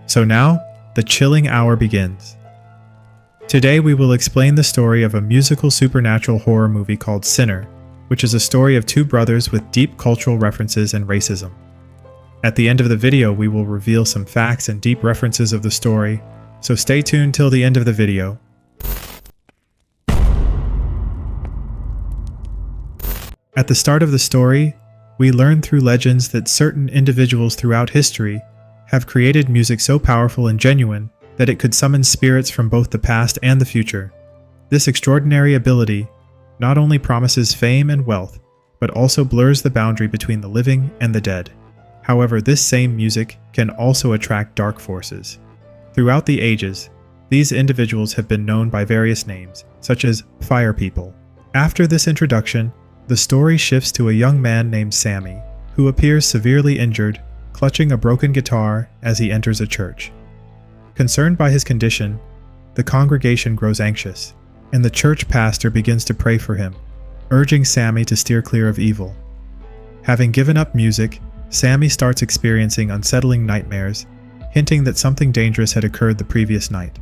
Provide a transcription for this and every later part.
So now, the chilling hour begins. Today we will explain the story of a musical supernatural horror movie called Sinner, which is a story of two brothers with deep cultural references and racism. At the end of the video, we will reveal some facts and deep references of the story, so stay tuned till the end of the video. At the start of the story, we learn through legends that certain individuals throughout history have created music so powerful and genuine that it could summon spirits from both the past and the future. This extraordinary ability not only promises fame and wealth, but also blurs the boundary between the living and the dead. However, this same music can also attract dark forces. Throughout the ages, these individuals have been known by various names, such as Fire People. After this introduction, the story shifts to a young man named Sammy, who appears severely injured, clutching a broken guitar as he enters a church. Concerned by his condition, the congregation grows anxious, and the church pastor begins to pray for him, urging Sammy to steer clear of evil. Having given up music, Sammy starts experiencing unsettling nightmares, hinting that something dangerous had occurred the previous night.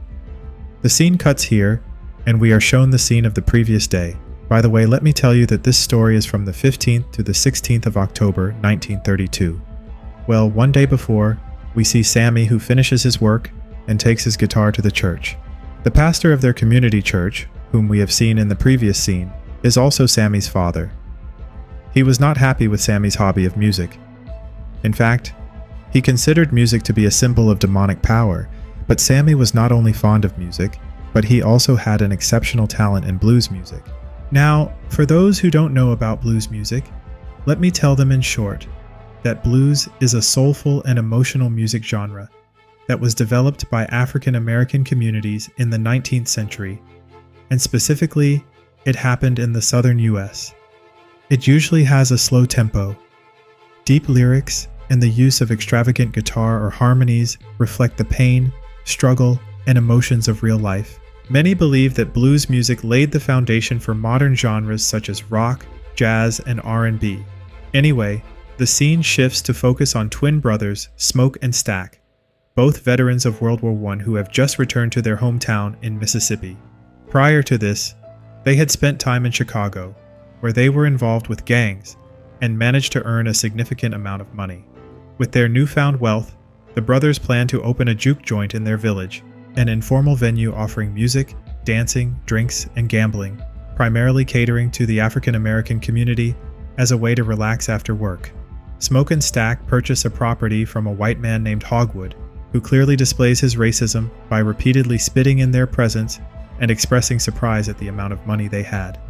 The scene cuts here, and we are shown the scene of the previous day. By the way, let me tell you that this story is from the 15th to the 16th of October, 1932. Well, one day before, we see Sammy who finishes his work and takes his guitar to the church. The pastor of their community church, whom we have seen in the previous scene, is also Sammy's father. He was not happy with Sammy's hobby of music. In fact, he considered music to be a symbol of demonic power, but Sammy was not only fond of music, but he also had an exceptional talent in blues music. Now, for those who don't know about blues music, let me tell them in short that blues is a soulful and emotional music genre that was developed by African American communities in the 19th century, and specifically, it happened in the southern US. It usually has a slow tempo. Deep lyrics and the use of extravagant guitar or harmonies reflect the pain, struggle, and emotions of real life. Many believe that blues music laid the foundation for modern genres such as rock, jazz, and R&B. Anyway, the scene shifts to focus on twin brothers, Smoke and Stack, both veterans of World War I who have just returned to their hometown in Mississippi. Prior to this, they had spent time in Chicago, where they were involved with gangs and managed to earn a significant amount of money. With their newfound wealth, the brothers plan to open a juke joint in their village, an informal venue offering music, dancing, drinks, and gambling, primarily catering to the African American community as a way to relax after work. Smoke and Stack purchase a property from a white man named Hogwood, who clearly displays his racism by repeatedly spitting in their presence and expressing surprise at the amount of money they had.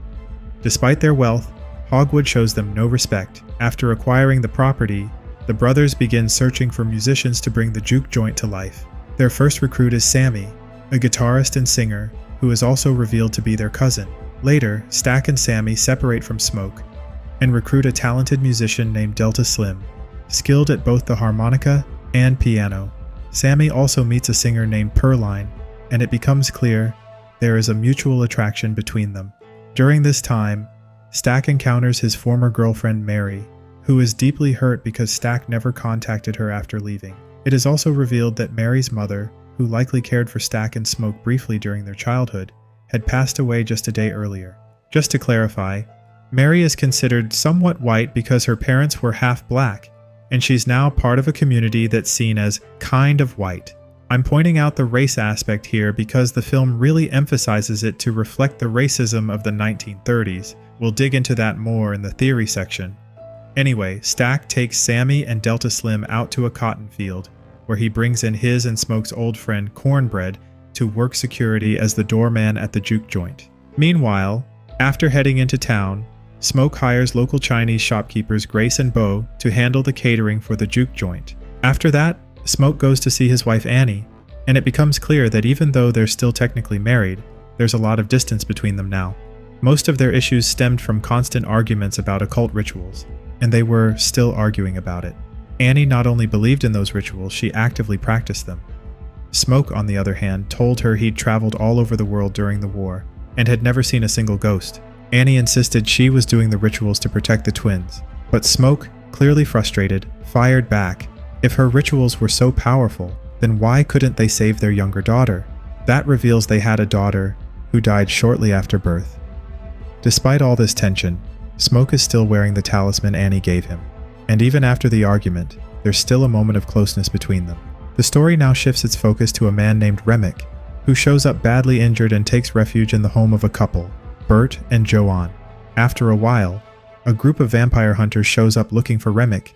Despite their wealth, Hogwood shows them no respect. After acquiring the property, the brothers begin searching for musicians to bring the juke joint to life. Their first recruit is Sammy, a guitarist and singer, who is also revealed to be their cousin. Later, Stack and Sammy separate from Smoke and recruit a talented musician named Delta Slim, skilled at both the harmonica and piano. Sammy also meets a singer named Pearline, and it becomes clear there is a mutual attraction between them. During this time, Stack encounters his former girlfriend Mary, who is deeply hurt because Stack never contacted her after leaving. It is also revealed that Mary's mother, who likely cared for Stack and Smoke briefly during their childhood, had passed away just a day earlier. Just to clarify, Mary is considered somewhat white because her parents were half black, and she's now part of a community that's seen as kind of white. I'm pointing out the race aspect here because the film really emphasizes it to reflect the racism of the 1930s. We'll dig into that more in the theory section. Anyway, Stack takes Sammy and Delta Slim out to a cotton field, where he brings in his and Smoke's old friend Cornbread to work security as the doorman at the juke joint. Meanwhile, after heading into town, Smoke hires local Chinese shopkeepers Grace and Bo to handle the catering for the juke joint. After that, Smoke goes to see his wife Annie, and it becomes clear that even though they're still technically married, there's a lot of distance between them now. Most of their issues stemmed from constant arguments about occult rituals, and they were still arguing about it. Annie not only believed in those rituals, she actively practiced them. Smoke, on the other hand, told her he'd traveled all over the world during the war and had never seen a single ghost. Annie insisted she was doing the rituals to protect the twins, but Smoke, clearly frustrated, fired back. If her rituals were so powerful, then why couldn't they save their younger daughter? That reveals they had a daughter who died shortly after birth. Despite all this tension, Smoke is still wearing the talisman Annie gave him, and even after the argument, there's still a moment of closeness between them. The story now shifts its focus to a man named Remick, who shows up badly injured and takes refuge in the home of a couple, Bert and Joanne. After a while, a group of vampire hunters shows up looking for Remick,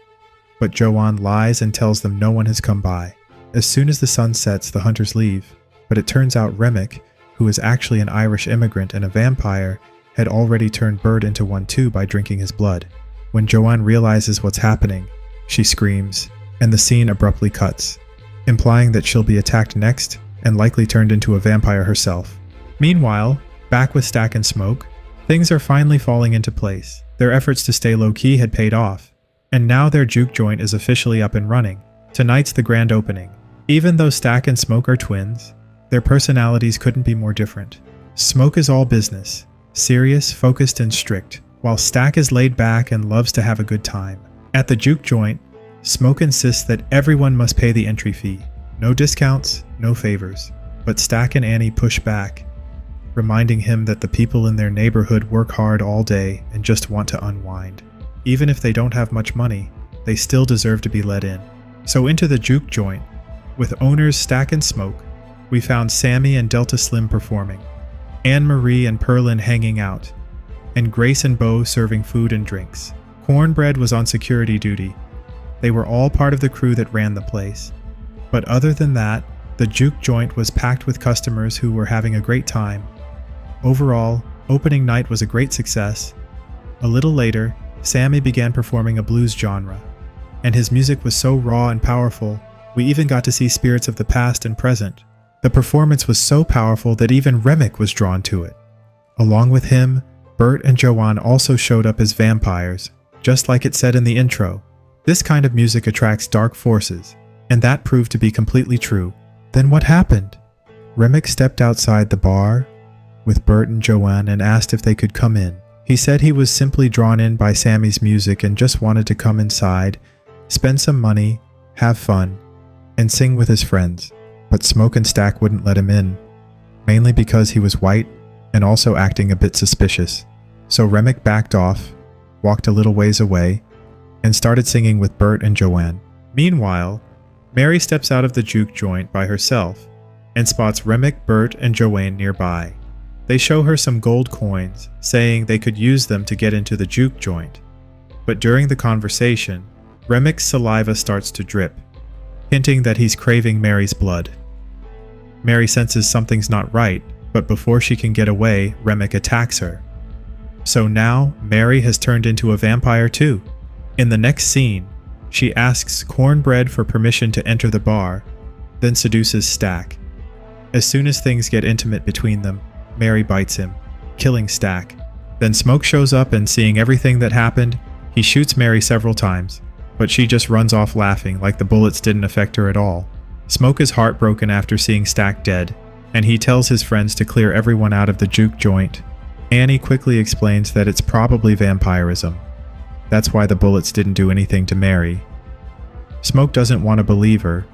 but Joanne lies and tells them no one has come by. As soon as the sun sets, the hunters leave, but it turns out Remick, who is actually an Irish immigrant and a vampire, had already turned Bert into one too by drinking his blood. When Joanne realizes what's happening, she screams, and the scene abruptly cuts, implying that she'll be attacked next and likely turned into a vampire herself. Meanwhile, back with Stack and Smoke, things are finally falling into place. Their efforts to stay low-key had paid off, and now their juke joint is officially up and running. Tonight's the grand opening. Even though Stack and Smoke are twins, their personalities couldn't be more different. Smoke is all business, serious, focused, and strict, while Stack is laid back and loves to have a good time. At the juke joint, Smoke insists that everyone must pay the entry fee. No discounts, no favors. But Stack and Annie push back, reminding him that the people in their neighborhood work hard all day and just want to unwind. Even if they don't have much money, they still deserve to be let in. So into the juke joint, with owners Stack and Smoke, we found Sammy and Delta Slim performing, Anne-Marie and Perlin hanging out, and Grace and Bo serving food and drinks. Cornbread was on security duty. They were all part of the crew that ran the place. But other than that, the juke joint was packed with customers who were having a great time. Overall, opening night was a great success. A little later, Sammy began performing a blues genre, and his music was so raw and powerful, we even got to see spirits of the past and present. The performance was so powerful that even Remick was drawn to it. Along with him, Bert and Joanne also showed up as vampires, just like it said in the intro. This kind of music attracts dark forces, and that proved to be completely true. Then what happened? Remick stepped outside the bar with Bert and Joanne and asked if they could come in. He said he was simply drawn in by Sammy's music and just wanted to come inside, spend some money, have fun, and sing with his friends. But Smoke and Stack wouldn't let him in, mainly because he was white and also acting a bit suspicious. So Remick backed off, walked a little ways away, and started singing with Bert and Joanne. Meanwhile, Mary steps out of the juke joint by herself and spots Remick, Bert, and Joanne nearby. They show her some gold coins, saying they could use them to get into the juke joint. But during the conversation, Remick's saliva starts to drip, hinting that he's craving Mary's blood. Mary senses something's not right, but before she can get away, Remick attacks her. So now, Mary has turned into a vampire too. In the next scene, she asks Cornbread for permission to enter the bar, then seduces Stack. As soon as things get intimate between them, Mary bites him, killing Stack. Then Smoke shows up and seeing everything that happened, he shoots Mary several times, but she just runs off laughing like the bullets didn't affect her at all. Smoke is heartbroken after seeing Stack dead, and he tells his friends to clear everyone out of the juke joint. Annie quickly explains that it's probably vampirism. That's why the bullets didn't do anything to Mary. Smoke doesn't want to believe her,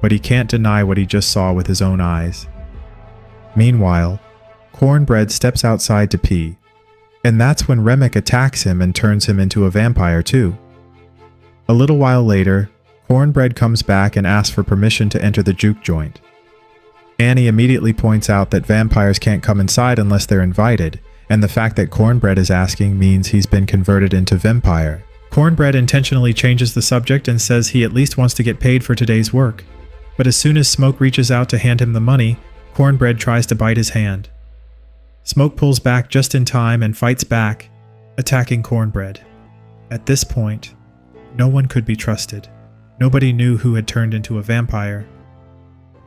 but he can't deny what he just saw with his own eyes. Meanwhile, Cornbread steps outside to pee, and that's when Remick attacks him and turns him into a vampire too. A little while later, Cornbread comes back and asks for permission to enter the juke joint. Annie immediately points out that vampires can't come inside unless they're invited, and the fact that Cornbread is asking means he's been converted into vampire. Cornbread intentionally changes the subject and says he at least wants to get paid for today's work. But as soon as Smoke reaches out to hand him the money, Cornbread tries to bite his hand. Smoke pulls back just in time and fights back, attacking Cornbread. At this point, no one could be trusted. Nobody knew who had turned into a vampire.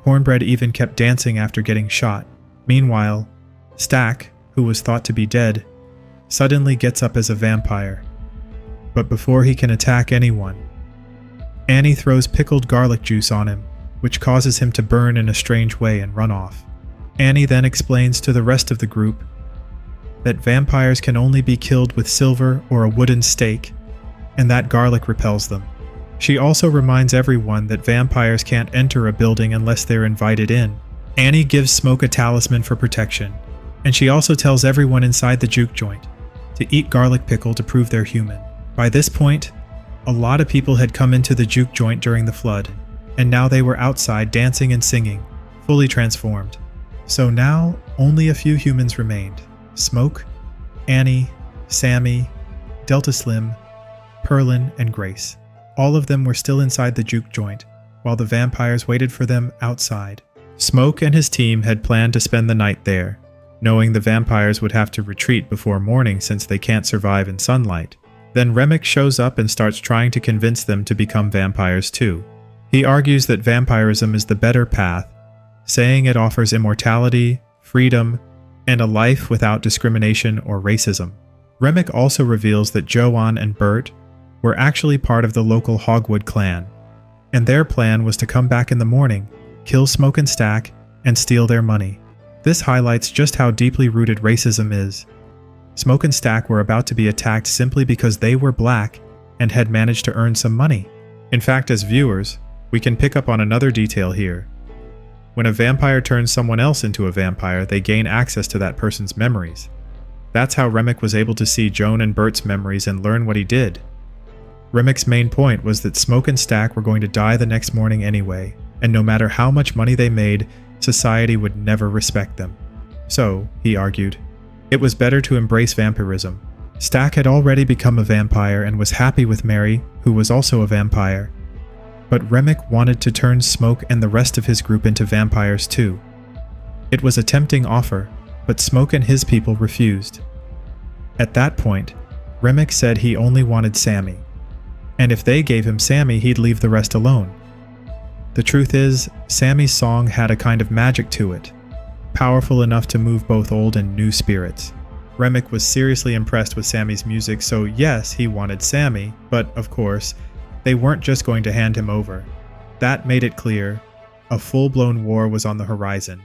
Cornbread even kept dancing after getting shot. Meanwhile, Stack, who was thought to be dead, suddenly gets up as a vampire. But before he can attack anyone, Annie throws pickled garlic juice on him, which causes him to burn in a strange way and run off. Annie then explains to the rest of the group that vampires can only be killed with silver or a wooden stake, and that garlic repels them. She also reminds everyone that vampires can't enter a building unless they're invited in. Annie gives Smoke a talisman for protection, and she also tells everyone inside the juke joint to eat garlic pickle to prove they're human. By this point, a lot of people had come into the juke joint during the flood, and now they were outside dancing and singing, fully transformed. So now, only a few humans remained. Smoke, Annie, Sammy, Delta Slim, Perlin, and Grace. All of them were still inside the juke joint, while the vampires waited for them outside. Smoke and his team had planned to spend the night there, knowing the vampires would have to retreat before morning since they can't survive in sunlight. Then Remick shows up and starts trying to convince them to become vampires too. He argues that vampirism is the better path, saying it offers immortality, freedom, and a life without discrimination or racism. Remick also reveals that Joanne and Bert were actually part of the local Hogwood clan, and their plan was to come back in the morning, kill Smoke and Stack, and steal their money. This highlights just how deeply rooted racism is. Smoke and Stack were about to be attacked simply because they were black and had managed to earn some money. In fact, as viewers, we can pick up on another detail here. When a vampire turns someone else into a vampire, they gain access to that person's memories. That's how Remick was able to see Joan and Bert's memories and learn what he did. Remick's main point was that Smoke and Stack were going to die the next morning anyway, and no matter how much money they made, society would never respect them. So, he argued, it was better to embrace vampirism. Stack had already become a vampire and was happy with Mary, who was also a vampire. But Remick wanted to turn Smoke and the rest of his group into vampires too. It was a tempting offer, but Smoke and his people refused. At that point, Remick said he only wanted Sammy, and if they gave him Sammy, he'd leave the rest alone. The truth is, Sammy's song had a kind of magic to it, powerful enough to move both old and new spirits. Remick was seriously impressed with Sammy's music, so yes, he wanted Sammy, but of course, they weren't just going to hand him over. That made it clear, a full-blown war was on the horizon.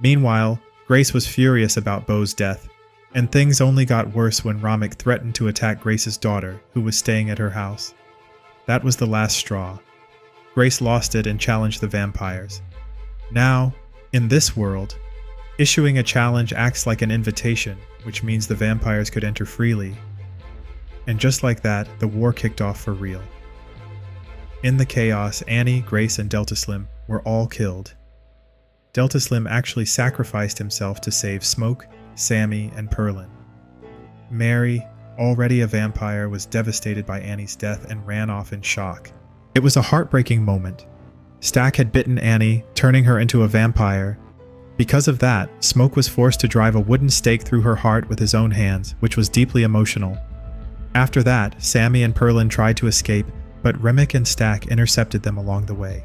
Meanwhile, Grace was furious about Beau's death, and things only got worse when Remick threatened to attack Grace's daughter, who was staying at her house. That was the last straw. Grace lost it and challenged the vampires. Now, in this world, issuing a challenge acts like an invitation, which means the vampires could enter freely. And just like that, the war kicked off for real. In the chaos, Annie, Grace, and Delta Slim were all killed. Delta Slim actually sacrificed himself to save Smoke, Sammy, and Perlin. Mary, already a vampire, was devastated by Annie's death and ran off in shock. It was a heartbreaking moment. Stack had bitten Annie, turning her into a vampire. Because of that, Smoke was forced to drive a wooden stake through her heart with his own hands, which was deeply emotional. After that, Sammy and Perlin tried to escape, but Remick and Stack intercepted them along the way.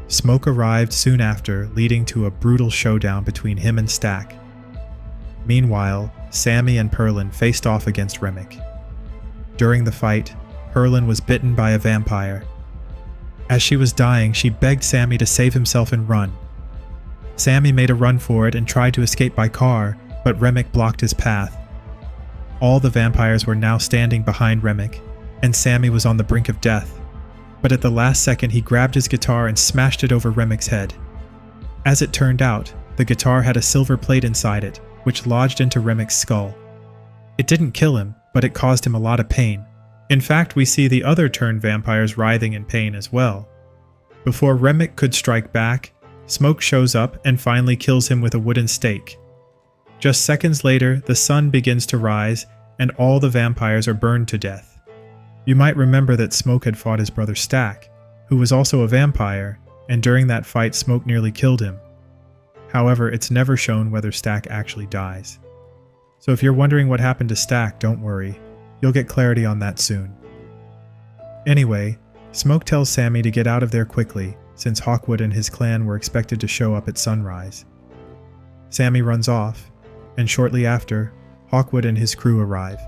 Smoke arrived soon after, leading to a brutal showdown between him and Stack. Meanwhile, Sammy and Perlin faced off against Remick. During the fight, Perlin was bitten by a vampire. As she was dying, she begged Sammy to save himself and run. Sammy made a run for it and tried to escape by car, but Remick blocked his path. All the vampires were now standing behind Remick, and Sammy was on the brink of death. But at the last second, he grabbed his guitar and smashed it over Remick's head. As it turned out, the guitar had a silver plate inside it, which lodged into Remick's skull. It didn't kill him, but it caused him a lot of pain. In fact, we see the other turned vampires writhing in pain as well. Before Remick could strike back, Smoke shows up and finally kills him with a wooden stake. Just seconds later, the sun begins to rise, and all the vampires are burned to death. You might remember that Smoke had fought his brother Stack, who was also a vampire, and during that fight Smoke nearly killed him. However, it's never shown whether Stack actually dies. So if you're wondering what happened to Stack, don't worry. You'll get clarity on that soon. Anyway, Smoke tells Sammy to get out of there quickly, since Hawkwood and his clan were expected to show up at sunrise. Sammy runs off, and shortly after, Hawkwood and his crew arrive.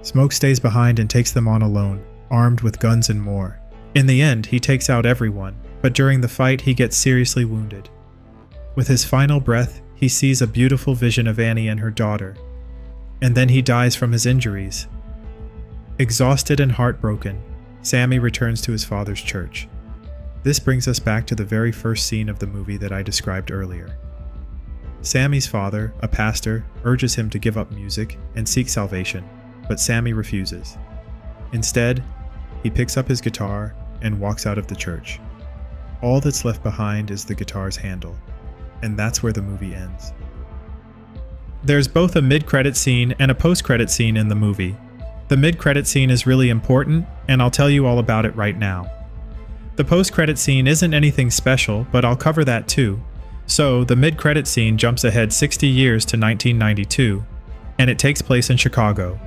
Smoke stays behind and takes them on alone, armed with guns and more. In the end, he takes out everyone, but during the fight he gets seriously wounded. With his final breath, he sees a beautiful vision of Annie and her daughter, and then he dies from his injuries. Exhausted and heartbroken, Sammy returns to his father's church. This brings us back to the very first scene of the movie that I described earlier. Sammy's father, a pastor, urges him to give up music and seek salvation, but Sammy refuses. Instead, he picks up his guitar and walks out of the church. All that's left behind is the guitar's handle, and that's where the movie ends. There's both a mid-credit scene and a post-credit scene in the movie. The mid-credit scene is really important, and I'll tell you all about it right now. The post-credit scene isn't anything special, but I'll cover that too. So, the mid-credit scene jumps ahead 60 years to 1992, and it takes place in Chicago.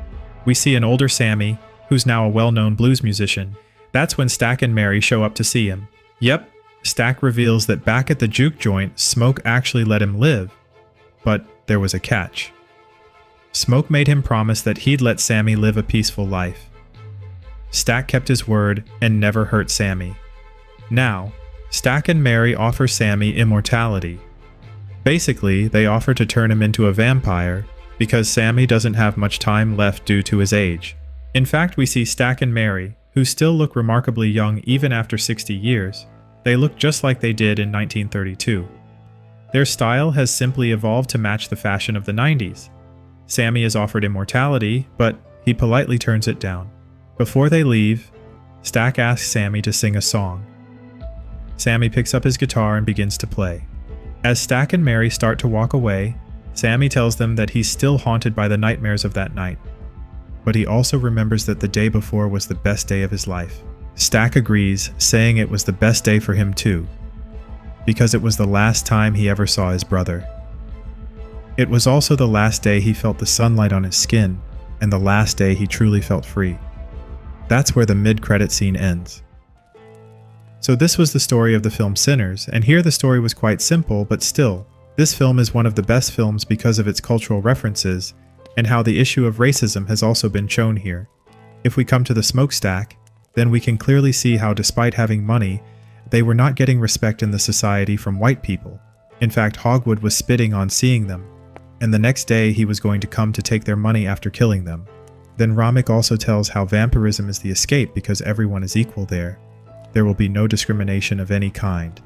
We see an older Sammy, who's now a well-known blues musician. That's when Stack and Mary show up to see him. Yep, Stack reveals that back at the juke joint, Smoke actually let him live. But there was a catch. Smoke made him promise that he'd let Sammy live a peaceful life. Stack kept his word and never hurt Sammy. Now, Stack and Mary offer Sammy immortality. Basically, they offer to turn him into a vampire because Sammy doesn't have much time left due to his age. In fact, we see Stack and Mary, who still look remarkably young even after 60 years. They look just like they did in 1932. Their style has simply evolved to match the fashion of the 90s. Sammy is offered immortality, but he politely turns it down. Before they leave, Stack asks Sammy to sing a song. Sammy picks up his guitar and begins to play. As Stack and Mary start to walk away, Sammy tells them that he's still haunted by the nightmares of that night. But he also remembers that the day before was the best day of his life. Stack agrees, saying it was the best day for him too, because it was the last time he ever saw his brother. It was also the last day he felt the sunlight on his skin, and the last day he truly felt free. That's where the mid-credit scene ends. So this was the story of the film Sinners, and here the story was quite simple, but still, this film is one of the best films because of its cultural references, and how the issue of racism has also been shown here. If we come to the smokestack, then we can clearly see how despite having money, they were not getting respect in the society from white people. In fact, Hogwood was spitting on seeing them, and the next day he was going to come to take their money after killing them. Then Ramek also tells how vampirism is the escape because everyone is equal there. There will be no discrimination of any kind.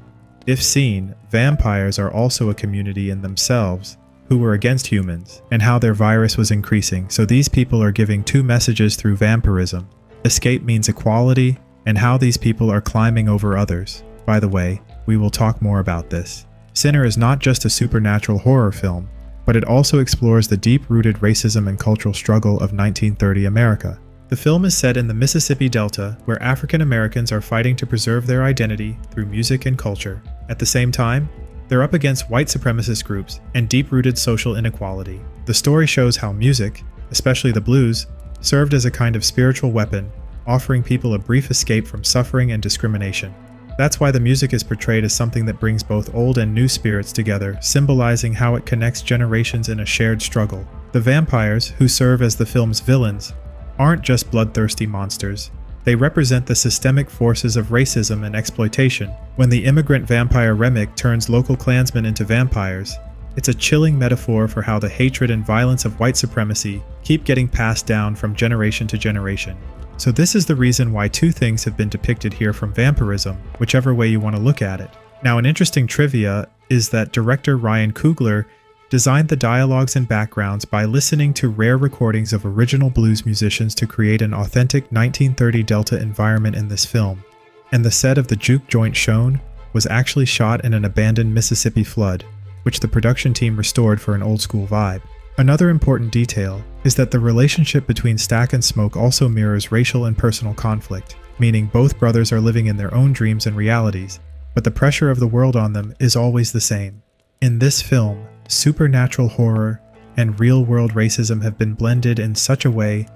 If seen, vampires are also a community in themselves who were against humans, and how their virus was increasing, so these people are giving two messages through vampirism. Escape means equality, and how these people are climbing over others. By the way, we will talk more about this. Sinner is not just a supernatural horror film, but it also explores the deep-rooted racism and cultural struggle of 1930 America. The film is set in the Mississippi Delta, where African Americans are fighting to preserve their identity through music and culture. At the same time, they're up against white supremacist groups and deep-rooted social inequality. The story shows how music, especially the blues, served as a kind of spiritual weapon, offering people a brief escape from suffering and discrimination. That's why the music is portrayed as something that brings both old and new spirits together, symbolizing how it connects generations in a shared struggle. The vampires, who serve as the film's villains, aren't just bloodthirsty monsters. They represent the systemic forces of racism and exploitation. When the immigrant vampire Remick turns local Klansmen into vampires, it's a chilling metaphor for how the hatred and violence of white supremacy keep getting passed down from generation to generation. So this is the reason why two things have been depicted here from vampirism, whichever way you want to look at it. Now, an interesting trivia is that director Ryan Coogler designed the dialogues and backgrounds by listening to rare recordings of original blues musicians to create an authentic 1930 Delta environment in this film. And the set of the juke joint shown was actually shot in an abandoned Mississippi flood, which the production team restored for an old-school vibe. Another important detail is that the relationship between Stack and Smoke also mirrors racial and personal conflict, meaning both brothers are living in their own dreams and realities, but the pressure of the world on them is always the same. In this film, supernatural horror and real-world racism have been blended in such a way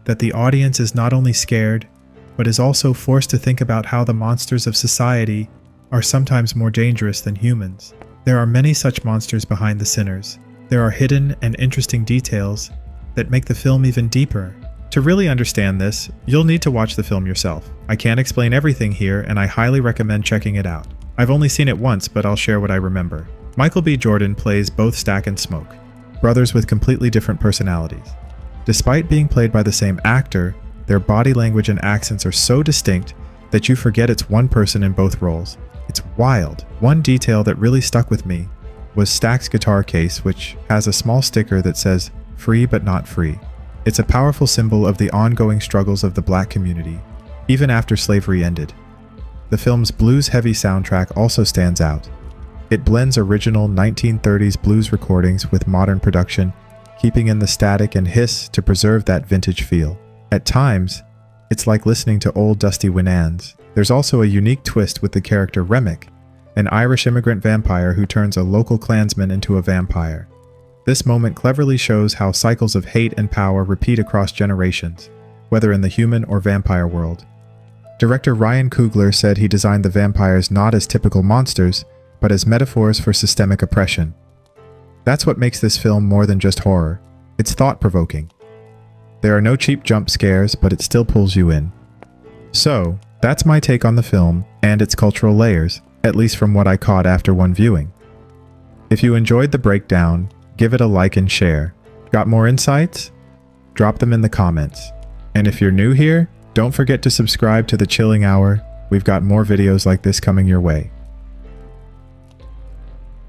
that the audience is not only scared, but is also forced to think about how the monsters of society are sometimes more dangerous than humans. There are many such monsters behind the Sinners. There are hidden and interesting details that make the film even deeper. To really understand this, you'll need to watch the film yourself. I can't explain everything here, and I highly recommend checking it out. I've only seen it once, but I'll share what I remember. Michael B. Jordan plays both Stack and Smoke, brothers with completely different personalities. Despite being played by the same actor, their body language and accents are so distinct that you forget it's one person in both roles. It's wild. One detail that really stuck with me was Stack's guitar case, which has a small sticker that says, "Free but not free." It's a powerful symbol of the ongoing struggles of the Black community, even after slavery ended. The film's blues-heavy soundtrack also stands out. It blends original 1930s blues recordings with modern production, keeping in the static and hiss to preserve that vintage feel. At times, it's like listening to old dusty Winans. There's also a unique twist with the character Remick, an Irish immigrant vampire who turns a local Klansman into a vampire. This moment cleverly shows how cycles of hate and power repeat across generations, whether in the human or vampire world. Director Ryan Coogler said he designed the vampires not as typical monsters, but as metaphors for systemic oppression. That's what makes this film more than just horror. It's thought-provoking. There are no cheap jump scares, but it still pulls you in. So, that's my take on the film and its cultural layers, at least from what I caught after one viewing. If you enjoyed the breakdown, give it a like and share. Got more insights? Drop them in the comments. And if you're new here, don't forget to subscribe to The Chilling Hour. We've got more videos like this coming your way.